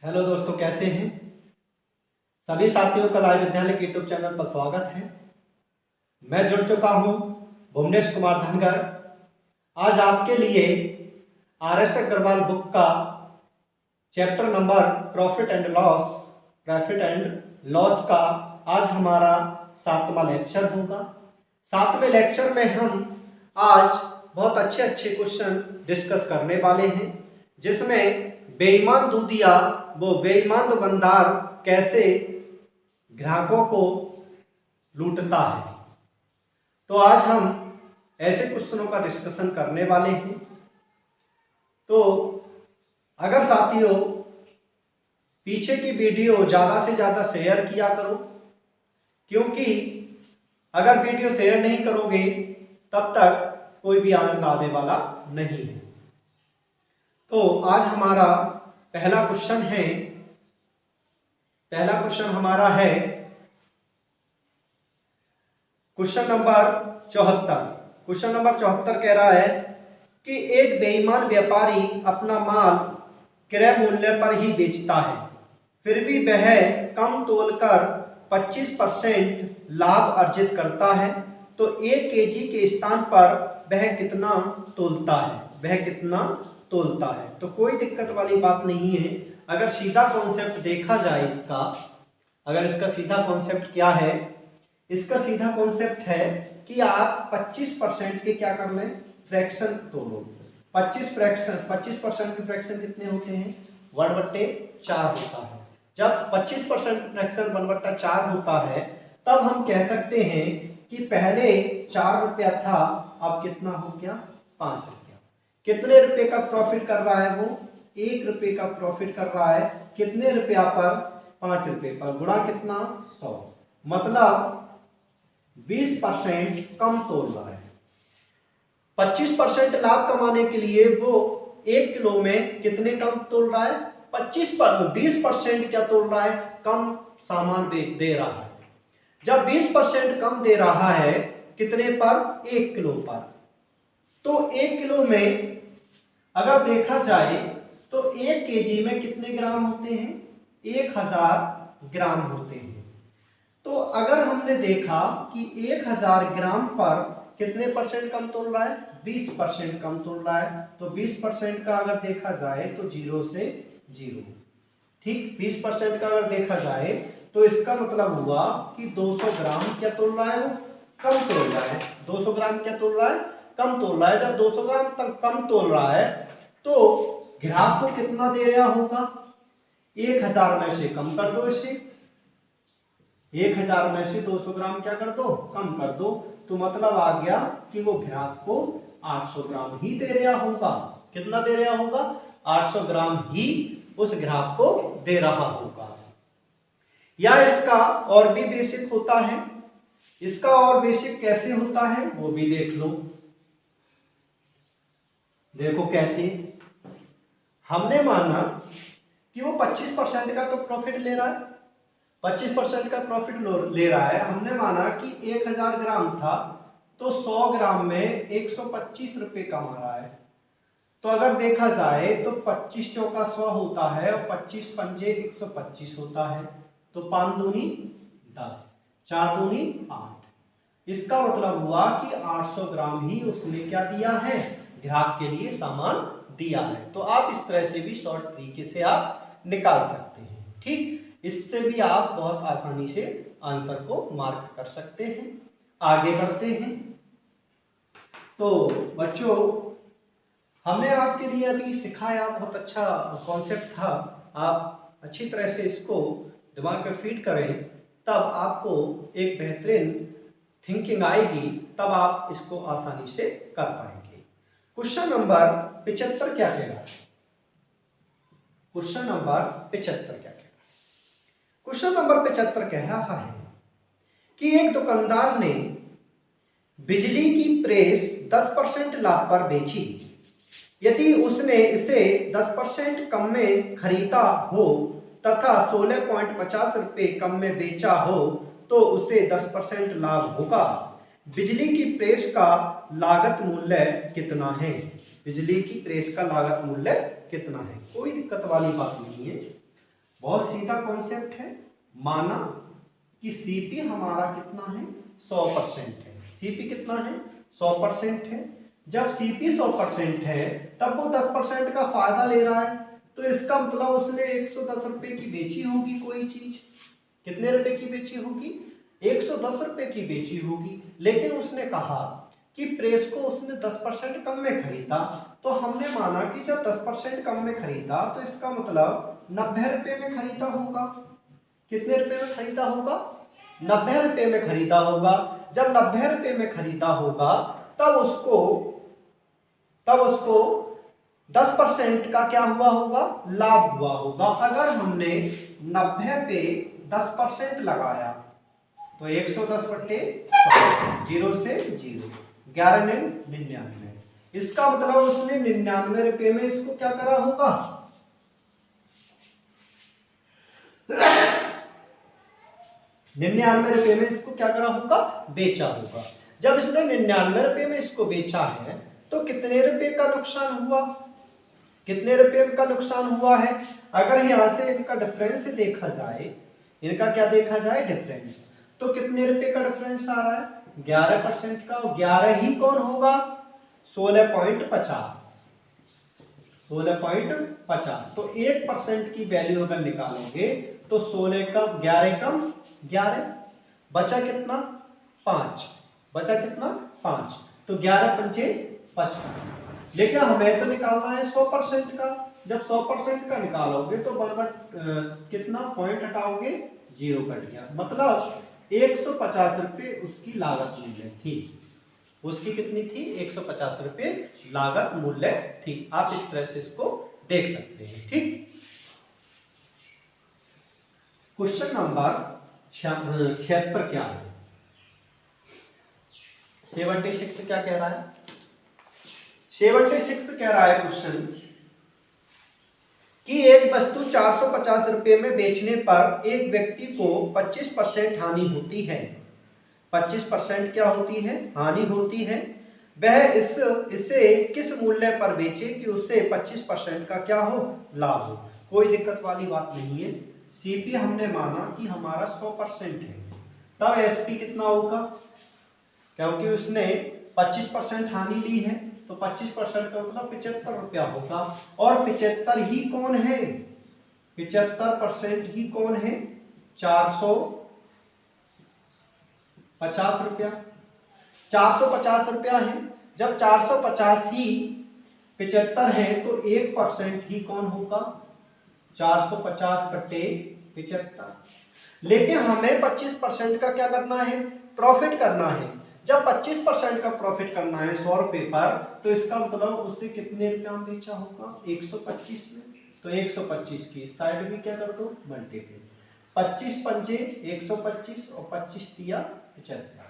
Hello दोस्तों, कैसे हैं सभी साथियों का लाइव विद्यालय के यूट्यूब चैनल पर स्वागत है। मैं जुड़ चुका हूं भुवनेश कुमार धनगर। आज आपके लिए RS अग्रवाल बुक का chapter number profit and loss का आज हमारा 7वां लेक्चर होगा। 7वें लेक्चर में हम आज बहुत अच्छे क्वेश्चन डिस्कस करने वाले हैं, जिसमें बेईमान दूधिया वो बेईमान दुकानदार कैसे ग्राहकों को लूटता है। तो आज हम ऐसे क्वेश्चनों का डिस्कशन करने वाले हैं। तो अगर साथियों पीछे की वीडियो ज़्यादा से ज़्यादा शेयर किया करो, क्योंकि अगर वीडियो शेयर नहीं करोगे तब तक कोई भी आनंद आने वाला नहीं है। तो आज हमारा पहला क्वेश्चन हमारा है क्वेश्चन नंबर 74। क्वेश्चन नंबर 74 कह रहा है कि एक बेईमान व्यापारी अपना माल क्रय मूल्य पर ही बेचता है, फिर भी वह कम तोलकर 25% लाभ अर्जित करता है, तो 1 केजी के स्थान पर वह कितना तोलता है। तो कोई दिक्कत वाली बात नहीं है। अगर सीधा कॉन्सेप्ट देखा जाए इसका सीधा कॉन्सेप्ट क्या है? इसका सीधा कॉन्सेप्ट है कि आप 25% के क्या कर लें, फ्रैक्शन तोलो। 25% के फ्रैक्शन कितने होते हैं? 1/4 होता है। जब 25% फ्रैक्शन 1/4 होता है, तब हम कह सकते हैं कि पहले 4 रुपया था, अब कितना हो गया? 5 रुपया। कितने रुपए का प्रॉफिट कर रहा है वो? 1 रुपए का प्रॉफिट कर रहा है। कितने रुपया पर? 5 रुपए पर। गुणा कितना? 100। मतलब 20% कम तोल रहा है। 25% लाभ कमाने के लिए वो 1 किलो में कितने कम तोल रहा है? 20% क्या तोल रहा है? कम सामान दे रहा है। जब 20% कम दे रहा है, कितने पर? 1 किलो पर। तो 1 किलो में अगर देखा जाए तो 1 केजी में कितने ग्राम होते हैं? 1000 ग्राम होते हैं। तो अगर हमने देखा कि 1000 ग्राम पर कितने परसेंट कम तोल रहा है? 20% कम तोल रहा है। तो 20% का अगर देखा जाए तो 0 से 0। ठीक, 20% का अगर देखा जाए तो इसका मतलब हुआ कि 200 ग्राम क्या तोल रहा है? वो कम तोल रहा है। 200 ग्राम क्या तोल रहा है? कम तोल रहा है। जब 200 ग्राम तक कम तोल रहा है, तो ग्राहक को कितना दे रहा होगा? 1000 में से कम कर दो इसे। 1000 में से 200 ग्राम क्या कर दो? कम कर दो। तो मतलब आ गया कि वो ग्राहक को 800 ग्राम ही दे रहा होगा। कितना दे रहा होगा? 800 ग्राम ही उस ग्राहक को दे रहा होगा। या इसका और भी बेसिक होता है। इसका और बेसिक कैसे होता है वो भी देख लो। देखो कैसे। हमने माना कि वो 25% का तो प्रॉफिट ले रहा है। 25% का प्रॉफिट ले रहा है। हमने माना कि 1000 ग्राम था, तो 100 ग्राम में 125 रुपए कमा रहा है। तो अगर देखा जाए तो 25 चौका 100 होता है और 25 पंजे 125 होता है। तो 5 दूनी 10, 4 दूनी 8। इसका मतलब हुआ कि 800 ग्राम ही उसने क्या दिया है? ग्राहक के लिए सामान दिया है। तो आप इस तरह से भी शॉर्ट तरीके से आप निकाल सकते हैं। ठीक, इससे भी आप बहुत आसानी से आंसर को मार्क कर सकते हैं। आगे बढ़ते हैं। तो बच्चों, हमने आपके लिए अभी सिखाया, बहुत अच्छा कॉन्सेप्ट था। आप अच्छी तरह से इसको दिमाग में फीड करें, तब आपको एक बेहतरीन थिंकिंग आएगी, तब आप इसको आसानी से कर पाएंगे। क्वेश्चन नंबर 75 क्या कह रहा है? क्वेश्चन नंबर 75 क्या कह रहा है? क्वेश्चन नंबर 75 कह रहा है कि एक दुकानदार ने बिजली की प्रेस 10% लाभ पर बेची। यदि उसने इसे 10% कम में खरीदा हो तथा 16.50 रुपए कम में बेचा हो, तो उसे 10% लाभ होगा। बिजली की प्रेस का लागत मूल्य कितना है? बिजली की प्रेस का लागत मूल्य कितना है? कोई दिक्कत वाली बात नहीं है। बहुत सीधा कॉन्सेप्ट है। माना कि सीपी हमारा कितना है, 100% है। सीपी कितना है, 100% है। जब सीपी 100% है तब वो 10% का फायदा ले रहा है, तो इसका मतलब उसने 110 रुपए की बेची होगी कोई चीज। कितने रुपए की बेची होगी, 110 रुपए की बेची होगी। लेकिन उसने कहा कि प्रेस को उसने 10% कम में खरीदा, तो हमने माना कि जब 10% कम में खरीदा तो इसका मतलब 90 रुपए में खरीदा होगा। कितने रुपए में खरीदा होगा, 90 रुपए में खरीदा होगा। जब 90 रुपए में खरीदा होगा तब उसको 10% का क्या हुआ होगा, लाभ हुआ होगा। अगर हमने 90 पे 10% लगाया तो 110 बटे 0 से 0, 11 ने 99। इसका मतलब उसने 99 रुपए में इसको क्या करा होगा, 99 रुपए में इसको क्या करा होगा, बेचा होगा। जब इसने 99 रुपए में इसको बेचा है तो कितने रुपए का नुकसान हुआ, कितने रुपए का नुकसान हुआ है। अगर यहां से इनका डिफरेंस देखा जाए, इनका क्या देखा जाए, डिफरेंस, तो कितने रुपए का डिफरेंस आ रहा है, 11% का। 11 ही कौन होगा, 16.50, 16.50। तो 1% की वैल्यू अगर निकालोगे तो 16 का 11 कम 11, बचा कितना, 5, बचा कितना, 5। तो 11 पंचे 55। लेकिन हमें तो निकालना है 100% का। जब 100% का निकालोगे तो बराबर कितना पॉइंट हटाओगे, 0 कट गया। मतलब 150 रुपये उसकी लागत मूल्य थी। उसकी कितनी थी, 150 रुपये लागत मूल्य थी। आप इस तरह से इसको देख सकते हैं। ठीक, क्वेश्चन नंबर 76 क्या है, 76 क्या कह रहा है, 76 कह रहा है क्वेश्चन कि एक वस्तु 450 रुपए में बेचने पर एक व्यक्ति को 25% हानि होती है। 25% क्या होती है, हानि होती है। वह इसे किस मूल्य पर बेचे कि उससे 25% का क्या हो, लाभ हो। कोई दिक्कत वाली बात नहीं है। सीपी हमने माना कि हमारा 100% है, तब एसपी कितना होगा, क्योंकि उसने 25% हानि ली है तो 25% का मतलब 75 रुपया होगा। और 75 ही कौन है, 75% ही कौन है, 450 रुपया, 450 रुपया है। जब 450 ही 75 है तो 1% ही कौन होगा, 450 बटे 75। लेकिन हमें 25% का क्या करना है, प्रॉफिट करना है। जब 25% का प्रॉफिट करना है 100 रुपए पर, तो इसका मतलब उससे कितने रुपया में बेचा होगा, 125 में। तो 125 की साइड में क्या कर दो, मल्टीप्लाई, 25 पंजे 125 और 25 दिया 75।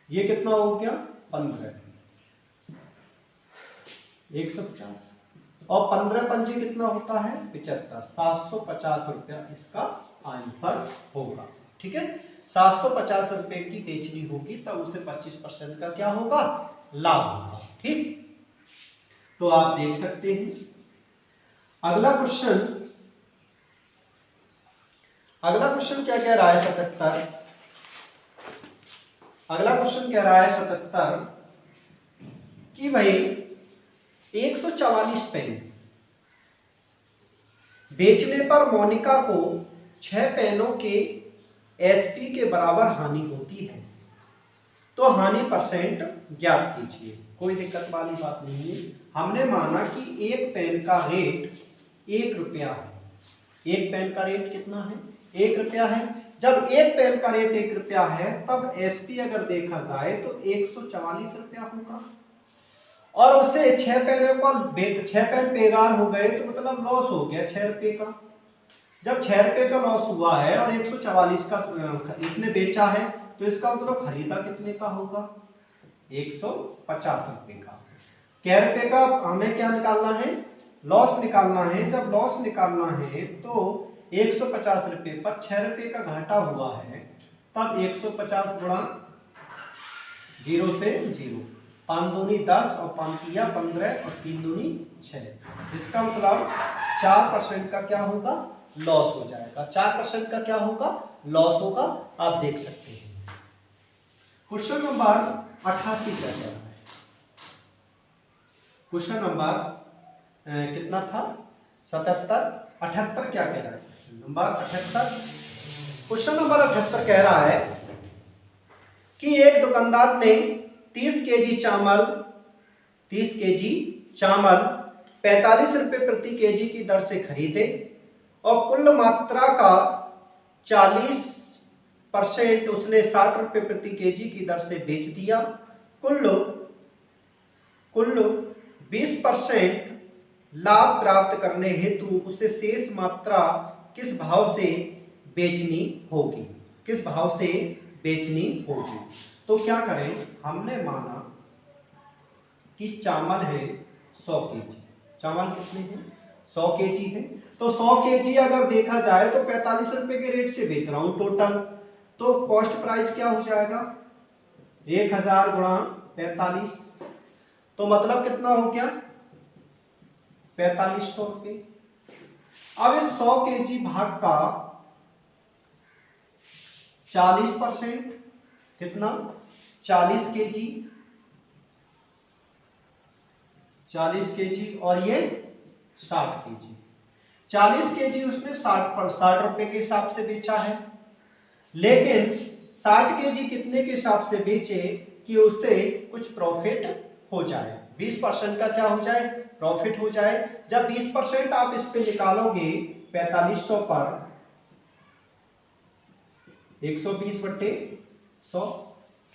ये कितना हो गया, 15, 150 और 15 पंजे कितना होता है, 75, 750 रुपया इसका आंसर होगा। ठीक है, 750 रुपए की बेचनी होगी तब उसे 25% का क्या होगा, लाभ होगा। ठीक, तो आप देख सकते हैं। अगला क्वेश्चन क्या कह रहा है, 77। अगला क्वेश्चन कह रहा है 77 कि भाई 144 पेन बेचने पर मोनिका को 6 पेनों के एसपी के बराबर हानि होती है, तो हानि परसेंट ज्ञात कीजिए। कोई दिक्कत वाली बात नहीं है। हमने माना कि एक पेन का रेट 1 रुपया है। एक पेन का रेट कितना है, 1 रुपया है। जब एक पेन का रेट 1 रुपया है तब एसपी अगर देखा जाए तो 144 रुपया होगा। और उसे 6 पेनों का 6 पेन बेकार हो गए तो मतलब लॉस हो गया 6 रुपये का। जब 6 रुपये का लॉस हुआ है और 144 का इसने बेचा है, तो इसका मतलब खरीदा कितने का होगा, 150 रुपये का। कै रुपये का हमें क्या निकालना है, लॉस निकालना है। जब लॉस निकालना है तो 150 रुपये पर 6 रुपये का घाटा हुआ है, तब 150 गुणा 0 से 0, 5 दूनी 10 और 5 तिया 15 और 3 दूनी 6। इसका मतलब 4% का क्या होगा, लॉस हो जाएगा। 4% का क्या होगा? लॉस होगा। आप देख सकते हैं। क्वेश्चन नंबर 88 क्या कह रहा है? क्वेश्चन नंबर कितना था? 77, 78 क्या कह रहा है? क्वेश्चन नंबर 78, क्वेश्चन नंबर 78 कह रहा है कि एक दुकानदार ने 30 केजी चावल 45 रुपए प्रति केजी की दर से खरीदे और कुल मात्रा का 40% उसने 60 रुपए प्रति केजी की दर से बेच दिया। कुल 20% लाभ प्राप्त करने हेतु उसे शेष मात्रा किस भाव से बेचनी होगी? किस भाव से बेचनी होगी? तो क्या करें? हमने माना कि चावल है 100 केजी। चावल कितने हैं? 100 केजी है। तो 100 केजी अगर देखा जाए तो 45 रुपए के रेट से बेच रहा हूं टोटल। तो कॉस्ट प्राइस क्या हो जाएगा? 1000 गुणा 45, तो मतलब कितना हो गया? 4500 रुपये। अब इस 100 केजी भाग का 40%, कितना? 40 केजी, 40 केजी और ये 60 केजी। 40 केजी उसने 60 रुपए के हिसाब से बेचा है, लेकिन 60 केजी कितने के हिसाब से बेचे कि उससे कुछ प्रॉफिट हो जाए? 20% का क्या हो जाए? प्रॉफिट हो जाए। जब 20% आप इस पे निकालोगे 4500 पर 120/100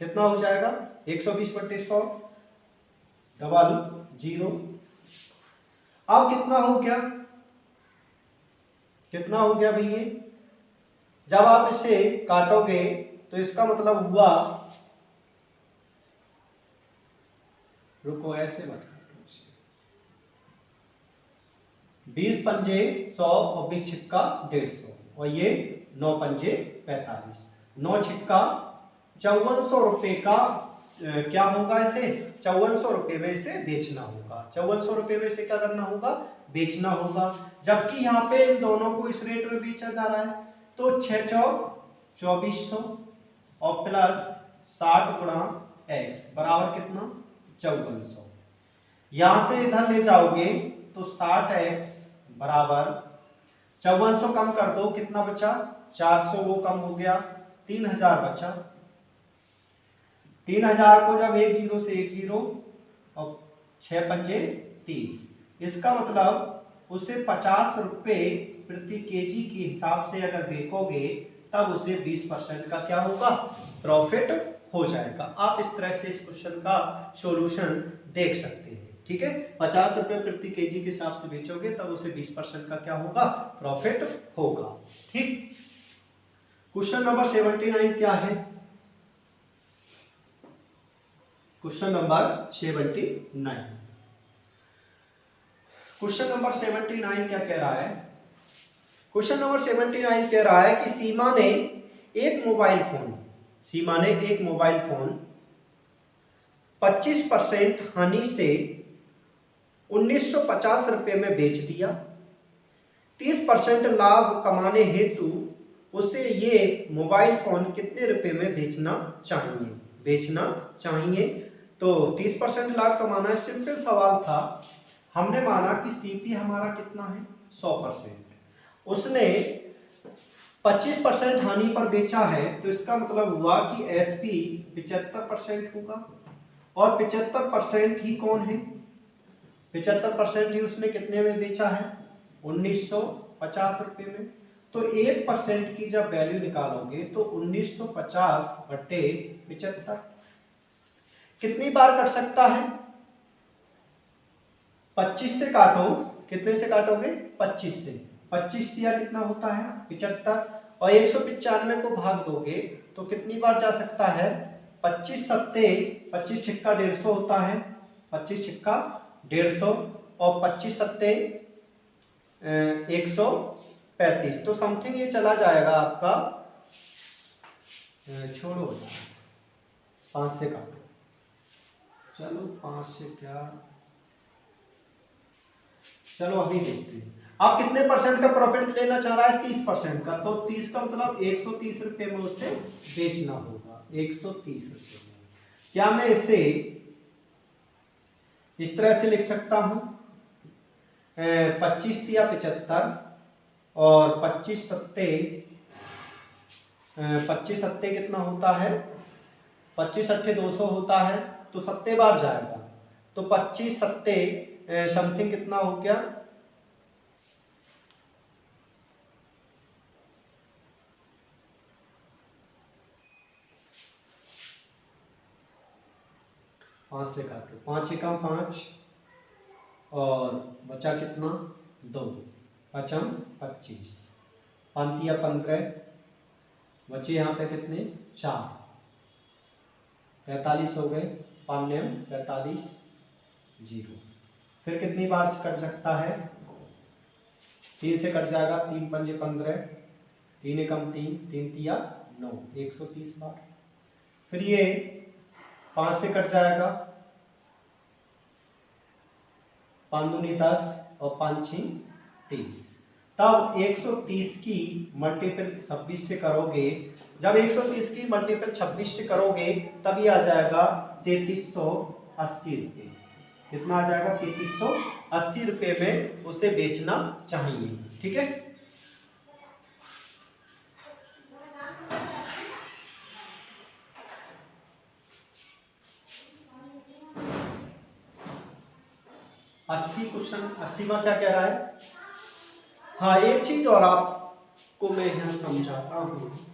कितना हो जाएगा? 120/100 डबल 0। अब कितना हो गया? कितना हो गया भैया? जब आप इसे काटोगे तो इसका मतलब हुआ, रुको ऐसे मत काटो, 20 पंजे 100 और 20 छिक्का 150 और ये 9 पंजे 45, 9 छिक्का 5400 रुपए का क्या होगा? इसे 5400 रुपए में इसे बेचना होगा। 5400 रुपए में इसे क्या करना होगा? बेचना होगा। जबकि यहाँ पे इन दोनों को इस रेट में बेचा जा रहा है। तो 6 चौक 2400 और प्लस 60 गुणा x बराबर कितना? 5400। यहां से इधर ले जाओगे तो 60x बराबर 5400 कम कर दो, कितना बचा? 400, वो कम हो गया, 3000 बचा। 3000 को जब 1 0 से 1 0 और 6 पंजे 30, इसका मतलब उसे 50 रुपए प्रति केजी के हिसाब से अगर बेचोगे तब उसे 20% का क्या होगा? प्रॉफिट हो जाएगा। आप इस तरह से इस क्वेश्चन का सॉल्यूशन देख सकते हैं। ठीक है, 50 रुपए प्रति केजी के हिसाब से बेचोगे तब उसे 20% का क्या होगा? प्रॉफिट होगा। ठीक, क्वेश्चन नंबर 79 क्या है? क्वेश्चन नंबर 79, क्वेश्चन नंबर 79 क्या कह रहा है? क्वेश्चन नंबर 79 कह रहा है कि सीमा ने एक मोबाइल फोन 25% हानि से 1950 रुपए में बेच दिया। 30% लाभ कमाने हेतु उसे ये मोबाइल फोन कितने रुपए में बेचना चाहिए? तो 30% लाभ कमाना है, सिंपल सवाल था। हमने माना कि सीपी हमारा कितना है? 100%। उसने 25% हानि पर बेचा है, तो इसका मतलब हुआ कि एसपी 75% होगा। और 75% ही कौन है? 75% ही उसने कितने में बेचा है? 1950 रुपए में। तो 1% की जब वैल्यू निकालोगे तो 1950/75 कितनी बार कट सकता है? 25 से काटो, कितने से काटोगे? 25 से। 25 दिया कितना होता है? 75, और 195 को भाग दोगे तो कितनी बार जा सकता है? 25 सत्ते 25 छिक्का 150 होता है, 25 छिक्का 150 और 25 सत्ते 135, तो समथिंग ये चला जाएगा आपका, छोड़ो 5 से काटो, चलो 5 से क्या, चलो अभी देखते हैं। अब कितने परसेंट का प्रॉफिट लेना चाह रहा है? 30% का। तो 30 का मतलब 130 रुपये में उसे बेचना होगा, 130 रुपये में। क्या मैं इसे इस तरह से लिख सकता हूं, 25 तिया 75 और 25 सत्ते 25 सत्ते कितना होता है? 25 अट्ठे 200 होता है, तो सत्ते बार जाएगा, तो 25 सत्ते समथिंग कितना हो गया? पाँच से काटो, 5 एकम 5 और बचा कितना? 2, पचम 25, पांतिया 15, बचे यहाँ पे कितने? 4, 45 हो गए, पान्यम 45, 0। फिर कितनी बार से कट सकता है? 3 से कट जाएगा, 3 पंजे 15, 3 एकम 3, 3 तिया 9, 130 बार। फिर ये 5 से कट जाएगा, 5 दूनी 10 और 5 छीं 30। तब 130 की मल्टीपल 26 से करोगे, जब 130 की मल्टीपल 26 से करोगे तब ये आ जाएगा 3380 रुपये। कितना आ जाएगा? 3380 रुपये में उसे बेचना चाहिए। ठीक है, अस्सी क्वेश्चन 80वां क्या कह रहा है? हाँ, एक चीज और आपको मैं यहाँ समझाता हूँ।